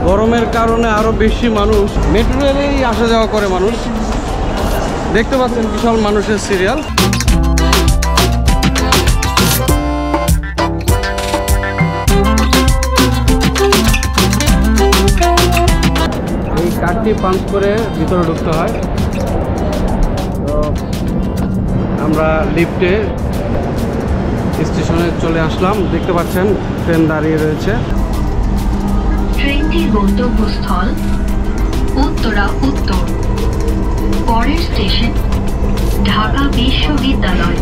গরমের কারণে আরো বেশি মানুষ মেট্রো রেলেই আসা যাওয়া করে। মানুষ দেখতে পাচ্ছেন বিশাল মানুষের সিরিয়াল। এই কার্ডটি পাঞ্চ করে ভিতরে ঢুকতে হয়। তো আমরা লিফটে স্টেশনে চলে আসলাম। দেখতে পাচ্ছেন ট্রেন দাঁড়িয়ে রয়েছে। ট্রেনটির গন্তব্যস্থল উত্তরা উত্তর। পরের স্টেশন ঢাকা বিশ্ববিদ্যালয়।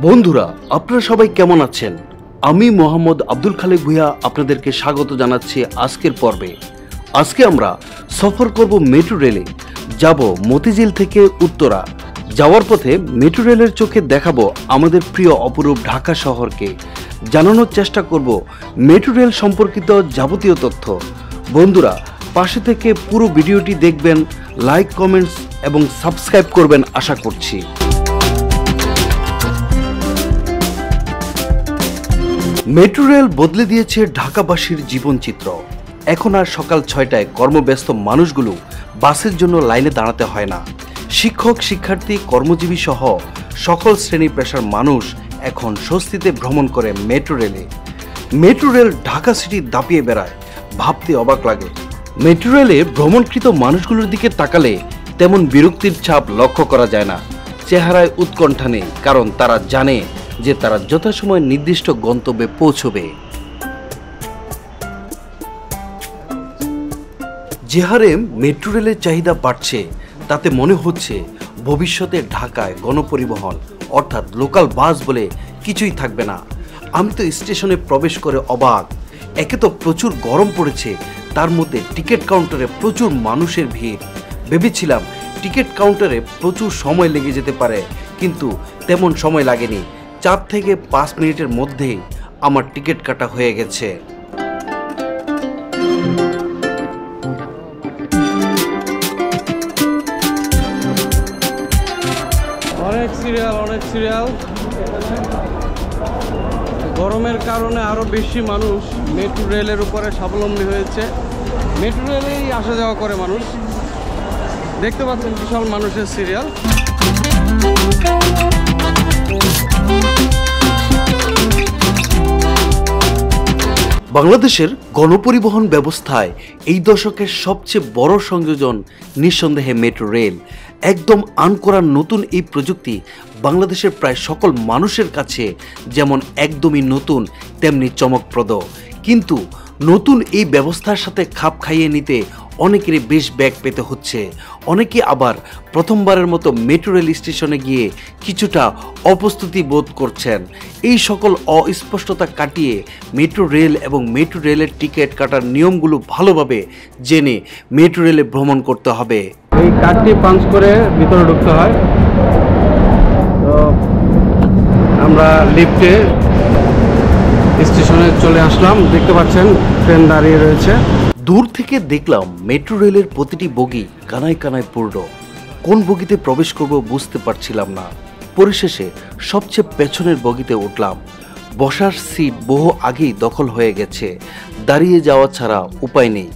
বন্ধুরা, আপনারা সবাই কেমন আছেন? আমি মোহাম্মদ আব্দুল খালেক ভুঁইয়া আপনাদেরকে স্বাগত জানাচ্ছি আজকের পর্বে। আজকে আমরা সফর করব মেট্রো রেলে। যাব মতিঝিল থেকে উত্তরা। যাওয়ার পথে মেট্রো রেলের চোখে দেখাবো আমাদের প্রিয় অপরূপ ঢাকা শহরকে। জানানোর চেষ্টা করব মেট্রো রেল সম্পর্কিত যাবতীয় তথ্য। বন্ধুরা, পাশে থেকে পুরো ভিডিওটি দেখবেন, লাইক, কমেন্টস এবং সাবস্ক্রাইব করবেন আশা করছি। মেট্রো রেল বদলে দিয়েছে ঢাকাবাসীর জীবনচিত্র। এখন আর সকাল 6টায় কর্মব্যস্ত মানুষগুলো বাসের জন্য লাইনে দাঁড়াতে হয় না। শিক্ষক, শিক্ষার্থী, কর্মজীবী সহ সকল শ্রেণী পেশার মানুষ এখন স্বস্তিতে ভ্রমণ করে মেট্রো রেলে। মেট্রো রেল ঢাকা সিটি দাপিয়ে বেড়ায়, ভাবতে অবাক লাগে। মেট্রো রেলে ভ্রমণকৃত মানুষগুলোর দিকে তাকালে তেমন বিরক্তির ছাপ লক্ষ্য করা যায় না। চেহারায় উৎকণ্ঠা নেই, কারণ তারা জানে যে তারা যথাসময়ে নির্দিষ্ট গন্তব্যে পৌঁছবে। যে হারে মেট্রো রেলের চাহিদা বাড়ছে, তাতে মনে হচ্ছে ভবিষ্যতে ঢাকায় গণপরিবহন অর্থাৎ লোকাল বাস বলে কিছুই থাকবে না। আমি তো স্টেশনে প্রবেশ করে অবাক। একে তো প্রচুর গরম পড়েছে, তার মধ্যে টিকিট কাউন্টারে প্রচুর মানুষের ভিড়। ভেবেছিলাম টিকিট কাউন্টারে প্রচুর সময় লেগে যেতে পারে, কিন্তু তেমন সময় লাগেনি। 4 থেকে 5 মিনিটের মধ্যেই আমার টিকিট কাটা হয়ে গেছে। অনেক সিরিয়াল। গরমের কারণে আরো বেশি মানুষ মেট্রো রেলের উপরে স্বাবলম্বী হয়েছে। মেট্রো রেলেই আসা যাওয়া করে মানুষ। দেখতে পাচ্ছেন বিশাল মানুষের সিরিয়াল। বাংলাদেশের গণপরিবহন ব্যবস্থায় এই দশকের সবচেয়ে বড় সংযোজন নিঃসন্দেহে মেট্রো রেল। একদম আনকরা নতুন এই প্রযুক্তি বাংলাদেশের প্রায় সকল মানুষের কাছে যেমন একদমই নতুন, তেমনি চমকপ্রদ। কিন্তু নতুন এই ব্যবস্থার সাথে খাপ খাইয়ে নিতে অনেকেরই বেশ ব্যাগ পেতে হচ্ছে। অনেকে আবার প্রথমবারের মতো মেট্রো রেল স্টেশনে গিয়ে কিছুটা অপ্রস্তুতি বোধ করছেন। এই সকল অস্পষ্টতা কাটিয়ে মেট্রো রেল এবং মেট্রো রেলের টিকিট কাটার নিয়মগুলো ভালোভাবে জেনে মেট্রো রেলে ভ্রমণ করতে হবে। এই কার্ডটি পাঞ্চ করে ভিতরে ঢুকতে হয়। তো আমরা লিফটে স্টেশনে চলে আসলাম। দেখতে পাচ্ছেন ট্রেন দাঁড়িয়ে রয়েছে। দূর থেকে দেখলাম মেট্রো রেলের প্রতিটি বগি কানায় কানায় পূর্ণ। কোন বগিতে প্রবেশ করব বুঝতে পারছিলাম না। পরিশেষে সবচেয়ে পেছনের বগিতে উঠলাম। বসার সিট বহু আগেই দখল হয়ে গেছে। দাঁড়িয়ে যাওয়া ছাড়া উপায় নেই।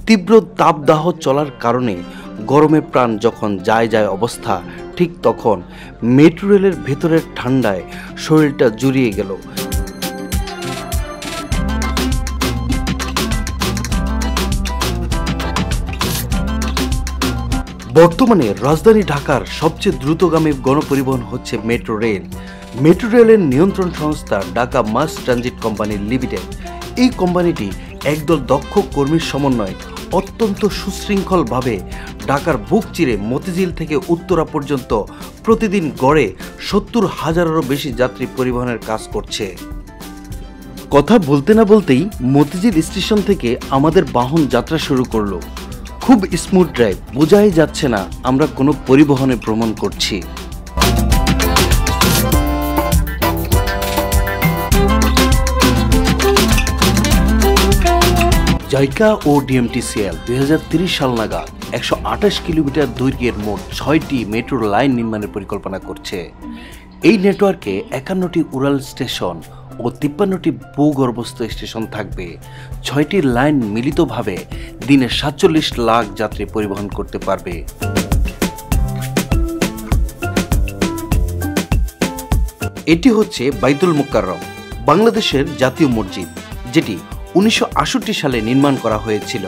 তীব্র তাপদাহ চলার কারণে গরমে প্রাণ যখন যায় অবস্থা, ঠিক তখন মেট্রো রেলের ভেতরের ঠান্ডায় শরীরটা জুড়িয়ে গেল। বর্তমানে রাজধানী ঢাকার সবচেয়ে দ্রুতগামী গণপরিবহন হচ্ছে মেট্রো রেল। মেট্রো রেলের নিয়ন্ত্রণ সংস্থা Dhaka mass transit company limited. এই কোম্পানিটি একদল দক্ষ কর্মীর সমন্বয়ে অত্যন্ত সুশৃঙ্খলভাবে ঢাকার বুক চিরে মতিঝিল থেকে উত্তরা পর্যন্ত প্রতিদিন গড়ে 70,000-এরও বেশি যাত্রী পরিবহনের কাজ করছে। কথা বলতে না বলতেই মতিঝিল স্টেশন থেকে আমাদের বাহন যাত্রা শুরু করলো। খুব স্মুথ ড্রাইভ, বোঝাই যাচ্ছে না আমরা কোনো পরিবহনে ভ্রমণ করছি। জাইকা ও ডিএমটিসিএল 2030 সাল নাগাদ 128 কিলোমিটার দৈর্ঘ্যের মোট 6টি মেট্রো লাইন নির্মাণের পরিকল্পনা করছে। এই নেটওয়ার্কে 51টি উড়াল স্টেশন ও 53টি ভূগর্ভস্থ স্টেশন থাকবে। 6টি লাইন মিলিতভাবে দিনে 47 লাখ যাত্রী পরিবহন করতে পারবে। এটি হচ্ছে বাইতুল মুকাররম, বাংলাদেশের জাতীয় মসজিদ, যেটি 1968 সালে নির্মাণ করা হয়েছিল,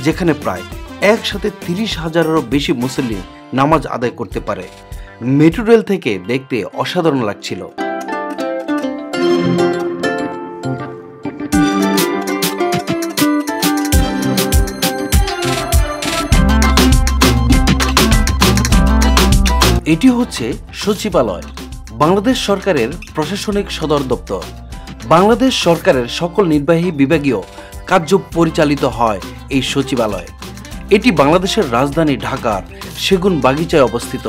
যেখানে প্রায় একসাথে 30,000-এরও বেশি মুসল্লি নামাজ আদায় করতে পারে। মেট্রো রেল থেকে দেখতে অসাধারণ লাগছিল। এটি হচ্ছে সচিবালয়, বাংলাদেশ সরকারের প্রশাসনিক সদর দপ্তর। বাংলাদেশ সরকারের সকল নির্বাহী বিভাগীয় কার্য পরিচালিত হয় এই সচিবালয়। এটি বাংলাদেশের রাজধানী ঢাকার সেগুন বাগিচায় অবস্থিত।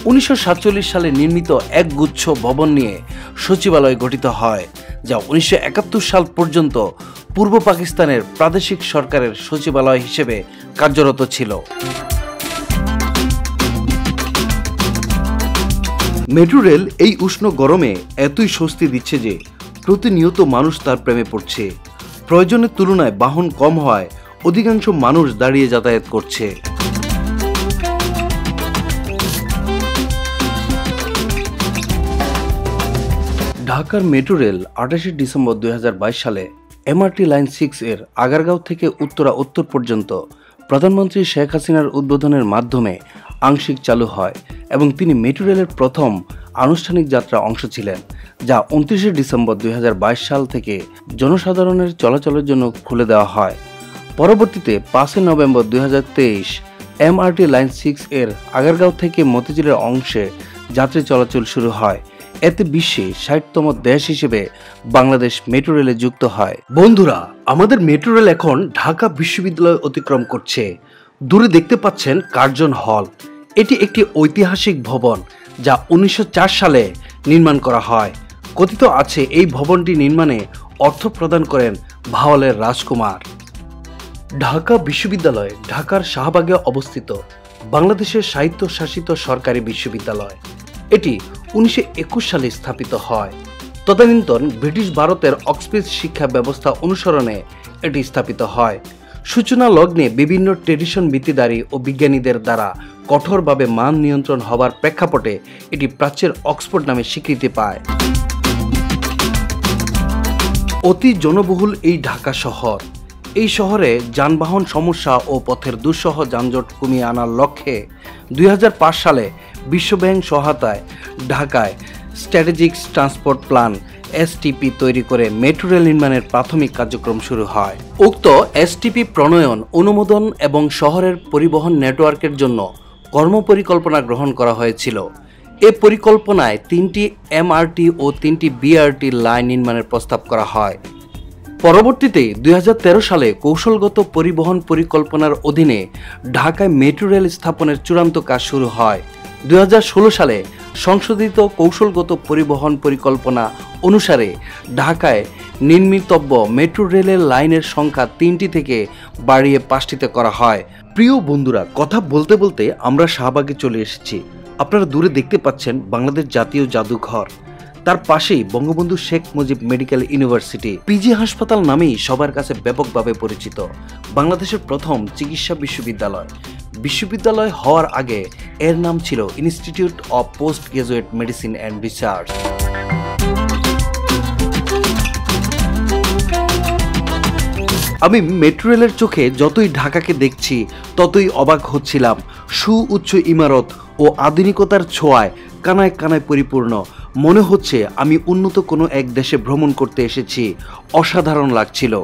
1947 সালে নির্মিত এক গুচ্ছ ভবন নিয়ে সচিবালয় গঠিত হয়, যা 1971 সাল পর্যন্ত পূর্ব পাকিস্তানের প্রাদেশিক সরকারের সচিবালয় হিসেবে কার্যরত ছিল। মেট্রো রেল এই উষ্ণ গরমে এতই স্বস্তি দিচ্ছে যে প্রতিনিয়ত মানুষ তার প্রেমে পড়ছে। প্রয়োজনের তুলনায় বাহন কম হওয়ায় অধিকাংশ মানুষ দাঁড়িয়ে যাতায়াত করছে। ঢাকার মেট্রো রেল 28 ডিসেম্বর 2022 সালে এমআরটি লাইন 6 এর আগারগাঁও থেকে উত্তরা উত্তর পর্যন্ত প্রধানমন্ত্রী শেখ হাসিনার উদ্বোধনের মাধ্যমে আংশিক চালু হয় এবং তিনি মেট্রো রেলের প্রথম আনুষ্ঠানিক যাত্রা অংশ ছিলেন, যা 29 ডিসেম্বর 2022 সাল থেকে জনসাধারণের চলাচলের জন্য খুলে দেওয়া হয়। পরবর্তীতে 5 নভেম্বর 2023 এমআরটি লাইন 6 এর আগারগাঁও থেকে মতিঝিলের অংশে যাত্রী চলাচল শুরু হয়। এতে বিশ্বে 60তম দেশ হিসেবে বাংলাদেশ মেট্রো রেলে যুক্ত হয়। বন্ধুরা, আমাদের মেট্রো রেল এখন ঢাকা বিশ্ববিদ্যালয় অতিক্রম করছে। দূরে দেখতে পাচ্ছেন কার্জন হল। এটি একটি ঐতিহাসিক ভবন যা 1904 সালে নির্মাণ করা হয়। কথিত আছে এই ভবনটি নির্মাণে অর্থ প্রদান করেন ভাওয়ালের রাজকুমার। ঢাকা বিশ্ববিদ্যালয় ঢাকার শাহবাগে অবস্থিত বাংলাদেশের স্বায়ত্তশাসিত সরকারি বিশ্ববিদ্যালয়। এটি 1921 সালে স্থাপিত হয়। তদানীন্তন ব্রিটিশ ভারতের অক্সফোর্ড শিক্ষা ব্যবস্থা অনুসরণে এটি স্থাপিত হয়। সূচনা লগ্নে বিভিন্ন ট্রেডিশন ভিত্তিধারী ও বিজ্ঞানীদের দ্বারা কঠোরভাবে মান নিয়ন্ত্রণ হবার প্রেক্ষাপটে এটি প্রাচ্যের অক্সফোর্ড নামে স্বীকৃতি পায়। অতি জনবহুল এই ঢাকা শহর, এই শহরে যানবাহন সমস্যা ও পথের দুঃসহ যানজট কমিয়ে আনার লক্ষ্যে 2005 সালে বিশ্বব্যাংক সহায়তায় ঢাকায় স্ট্র্যাটেজিক ট্রান্সপোর্ট প্ল্যান এসটিপি তৈরি করে মেট্রো রেল নির্মাণের প্রাথমিক কার্যক্রম শুরু হয়। উক্ত এসটিপি প্রণয়ন, অনুমোদন এবং শহরের পরিবহন নেটওয়ার্কের জন্য কর্মপরিকল্পনা গ্রহণ করা হয়েছিল। এ পরিকল্পনায় 3টি এমআরটি ও 3টি বিআরটি লাইন নির্মাণের প্রস্তাব করা হয়। পরবর্তীতে 2013 সালে কৌশলগত পরিবহন পরিকল্পনার অধীনে ঢাকায় মেট্রো রেল স্থাপনের চূড়ান্ত কাজ শুরু হয়। 2016 সালে সংশোধিত কৌশলগত পরিবহন পরিকল্পনা অনুসারে ঢাকায় নির্মিতব্য মেট্রো রেলের লাইনের সংখ্যা 3টি থেকে বাড়িয়ে 5টিতে করা হয়। প্রিয় বন্ধুরা, কথা বলতে বলতে আমরা শাহবাগে চলে এসেছি। আপনারা দূরে দেখতে পাচ্ছেন বাংলাদেশ জাতীয় জাদুঘর, তার পাশেই Bangabandhu Sheikh Mujib medical university. PG হাসপাতাল নামেই সবার কাছে ব্যাপকভাবে পরিচিত বাংলাদেশের প্রথম চিকিৎসা বিশ্ববিদ্যালয়। বিশ্ববিদ্যালয় হওয়ার আগে এর নাম ছিল institute of post graduate medicine and research. আমি মেট্রো রেলের চোখে যতই ঢাকাকে দেখছি ততই অবাক হচ্ছিলাম। সুউচ্চ ইমারত ও আধুনিকতার ছোঁয়ায় কানায় কানায় পরিপূর্ণ। মনে হচ্ছে আমি উন্নত কোনো এক দেশে ভ্রমণ করতে এসেছি। অসাধারণ লাগছিল।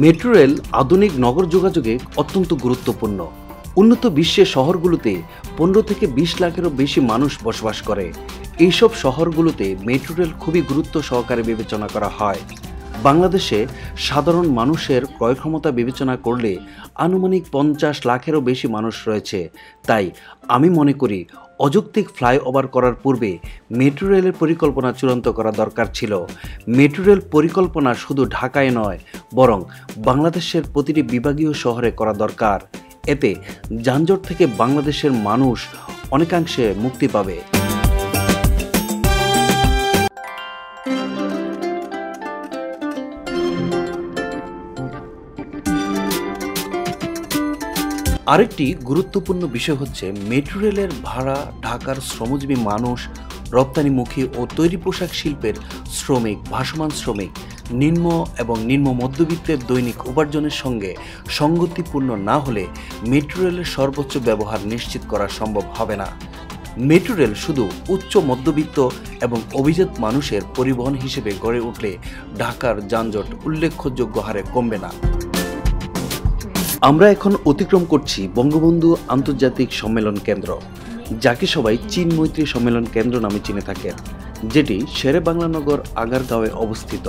মেট্রো রেল আধুনিক নগর যোগাযোগে অত্যন্ত গুরুত্বপূর্ণ। উন্নত বিশ্বের শহরগুলোতে 15 থেকে 20 লাখেরও বেশি মানুষ বসবাস করে। এইসব শহরগুলোতে মেট্রো রেল খুবই গুরুত্ব সহকারে বিবেচনা করা হয়। বাংলাদেশে সাধারণ মানুষের ক্রয় ক্ষমতা বিবেচনা করলে আনুমানিক 50 লাখেরও বেশি মানুষ রয়েছে। তাই আমি মনে করি অযৌক্তিক ফ্লাইওভার করার পূর্বে মেট্রো রেলের পরিকল্পনা চূড়ান্ত করা দরকার ছিল। মেট্রো রেল পরিকল্পনা শুধু ঢাকায় নয়, বরং বাংলাদেশের প্রতিটি বিভাগীয় শহরে করা দরকার। এতে যানজট থেকে বাংলাদেশের মানুষ অনেকাংশে মুক্তি পাবে। আরেকটি গুরুত্বপূর্ণ বিষয় হচ্ছে মেট্রো রেলের ভাড়া ঢাকার শ্রমজীবী মানুষ, রপ্তানিমুখী ও তৈরি পোশাক শিল্পের শ্রমিক, ভাসমান শ্রমিক, নিম্ন এবং নিম্ন মধ্যবিত্তের দৈনিক উপার্জনের সঙ্গে সঙ্গতিপূর্ণ না হলে মেট্রো রেলের সর্বোচ্চ ব্যবহার নিশ্চিত করা সম্ভব হবে না। মেট্রো রেল শুধু উচ্চ মধ্যবিত্ত এবং অভিজাত মানুষের পরিবহন হিসেবে গড়ে উঠলে ঢাকার যানজট উল্লেখযোগ্য হারে কমবে না। আমরা এখন অতিক্রম করছি বঙ্গবন্ধু আন্তর্জাতিক সম্মেলন কেন্দ্র, যাকে সবাই চীন মৈত্রী সম্মেলন কেন্দ্র নামে চিনে থাকেন, যেটি শেরেবাংলানগর আগারগাঁওয়ে অবস্থিত।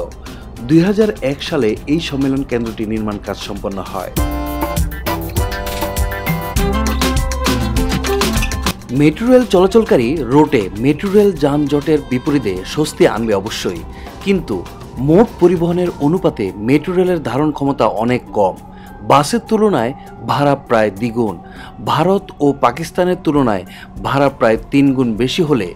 2001 সালে এই সম্মেলন কেন্দ্রটি নির্মাণ কাজ সম্পন্ন হয়। মেট্রো রেল চলাচলকারী রোডে মেট্রো রেল যানজটের বিপরীতে স্বস্তি আনবে অবশ্যই, কিন্তু মোট পরিবহনের অনুপাতে মেট্রো রেলের ধারণ ক্ষমতা অনেক কম। বাসের তুলনায় ভাড়া প্রায় দ্বিগুণ, ভারত ও পাকিস্তানের তুলনায় ভাড়া প্রায় 3 গুণ বেশি হলে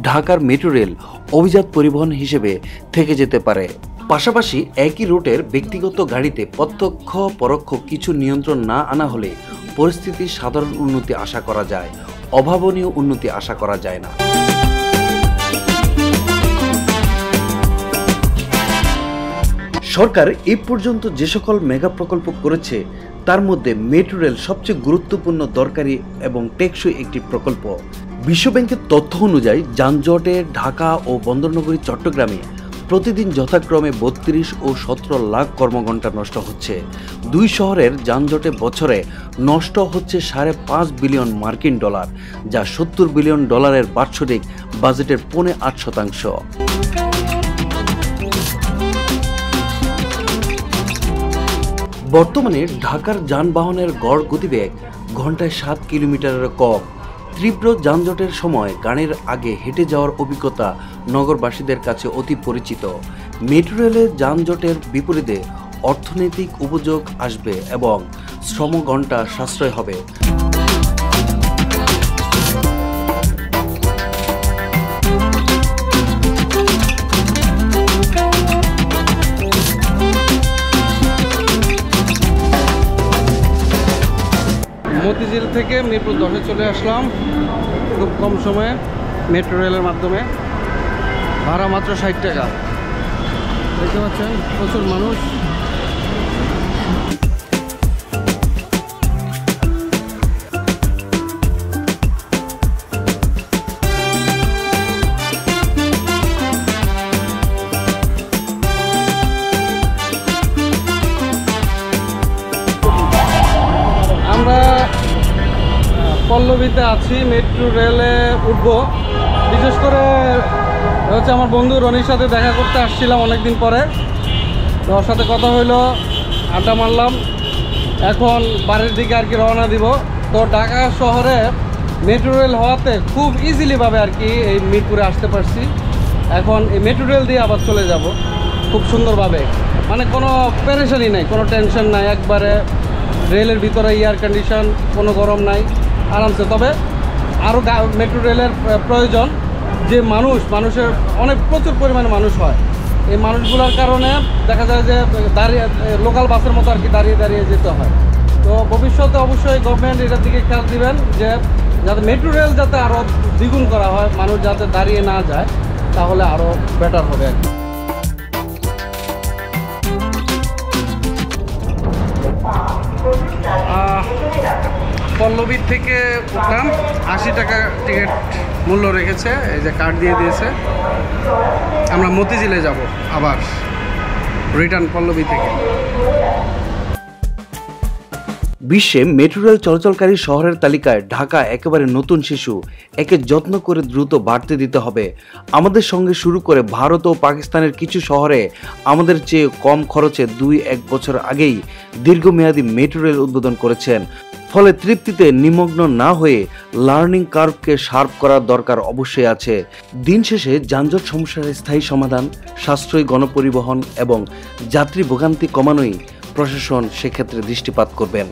ঢাকার মেট্রো রেল অভিজাত পরিবহন হিসেবে থেকে যেতে পারে। পাশাপাশি একই রুটের ব্যক্তিগত গাড়িতে প্রত্যক্ষ পরোক্ষ কিছু নিয়ন্ত্রণ না আনা হলে পরিস্থিতির সাধারণ উন্নতি আশা করা যায়, অভাবনীয় উন্নতি আশা করা যায় না। সরকার এই পর্যন্ত যে সকল মেগা প্রকল্প করেছে তার মধ্যে মেট্রো রেল সবচেয়ে গুরুত্বপূর্ণ, দরকারি এবং টেকসই একটি প্রকল্প। বিশ্বব্যাংকের তথ্য অনুযায়ী যানজটে ঢাকা ও বন্দরনগরী চট্টগ্রামে প্রতিদিন যথাক্রমে 32 ও 17 লাখ কর্মঘণ্টা নষ্ট হচ্ছে। দুই শহরের যানজটে বছরে নষ্ট হচ্ছে $5.5 বিলিয়ন মার্কিন ডলার, যা $70 বিলিয়ন বার্ষিক বাজেটের 8.5%। বর্তমানে ঢাকার যানবাহনের গড় গতিবেগ ঘন্টায় 7 কিলোমিটারের কম। তীব্র যানজটের সময় গাড়ির আগে হেঁটে যাওয়ার অভিজ্ঞতা নগরবাসীদের কাছে অতি পরিচিত। মেট্রো রেলের যানজটের বিপরীতে অর্থনৈতিক উপযোগ আসবে এবং শ্রম ঘন্টা সাশ্রয় হবে। মতিঝিল থেকে মিরপুর 10-এ চলে আসলাম খুব কম সময়ে মেট্রো রেলের মাধ্যমে। ভাড়া মাত্র 60 টাকা। দেখতে পাচ্ছেন প্রচুর মানুষ। পল্লবীতে আছি, মেট্রো রেলে উঠবো। বিশেষ করে হচ্ছে আমার বন্ধু রনির সাথে দেখা করতে আসছিলাম অনেকদিন পরে, তো ওর সাথে কথা হইলো, আড্ডা মারলাম। এখন বাড়ির দিকে আর কি রওনা দিব। তো ঢাকা শহরে মেট্রো রেল হওয়াতে খুব ইজিলিভাবে আর কি এই মিরপুরে আসতে পারছি। এখন এই মেট্রো রেল দিয়ে আবার চলে যাব খুব সুন্দরভাবে, মানে কোনো পেরেশানি নাই, কোনো টেনশন নাই। একবারে রেলের ভিতরে এয়ার কন্ডিশন, কোনো গরম নাই, আরামসে। তবে আরও মেট্রো রেলের প্রয়োজন। যে মানুষের অনেক প্রচুর পরিমাণে মানুষ হয়, এই মানুষগুলোর কারণে দেখা যায় যে দাঁড়িয়ে লোকাল বাসের মতো আর কি দাঁড়িয়ে দাঁড়িয়ে যেতে হয়। তো ভবিষ্যতে অবশ্যই গভর্নমেন্ট এটার দিকে খেয়াল দিবেন যে যাতে মেট্রো রেল যাতে আরও দ্বিগুণ করা হয়, মানুষ যাতে দাঁড়িয়ে না যায়। তাহলে আরও বেটার হবে আর কি। পল্লবীর থেকে উঠলাম, 80 টাকা টিকিট মূল্য রেখেছে, এই যে কার্ড দিয়ে দিয়েছে। আমরা মতিঝিলে যাব আবার রিটার্ন পল্লবী থেকে। বিশ্বে মেট্রো রেল চলাচলকারী শহরের তালিকায় ঢাকা একেবারে নতুন শিশু। একে যত্ন করে দ্রুত বাড়তে দিতে হবে। আমাদের সঙ্গে শুরু করে ভারত ও পাকিস্তানের কিছু শহরে আমাদের চেয়ে কম খরচে 2-1 বছর আগেই দীর্ঘমেয়াদী মেট্রো রেল উদ্বোধন করেছেন। ফলে তৃপ্তিতে নিমগ্ন না হয়ে লার্নিং কার্ভকে শার্প করার দরকার অবশ্যই আছে। দিন শেষে যানজট সমস্যার স্থায়ী সমাধান, সাশ্রয়ী গণপরিবহন এবং যাত্রী ভোগান্তি কমানোই প্রশাসন সেক্ষেত্রে দৃষ্টিপাত করবেন।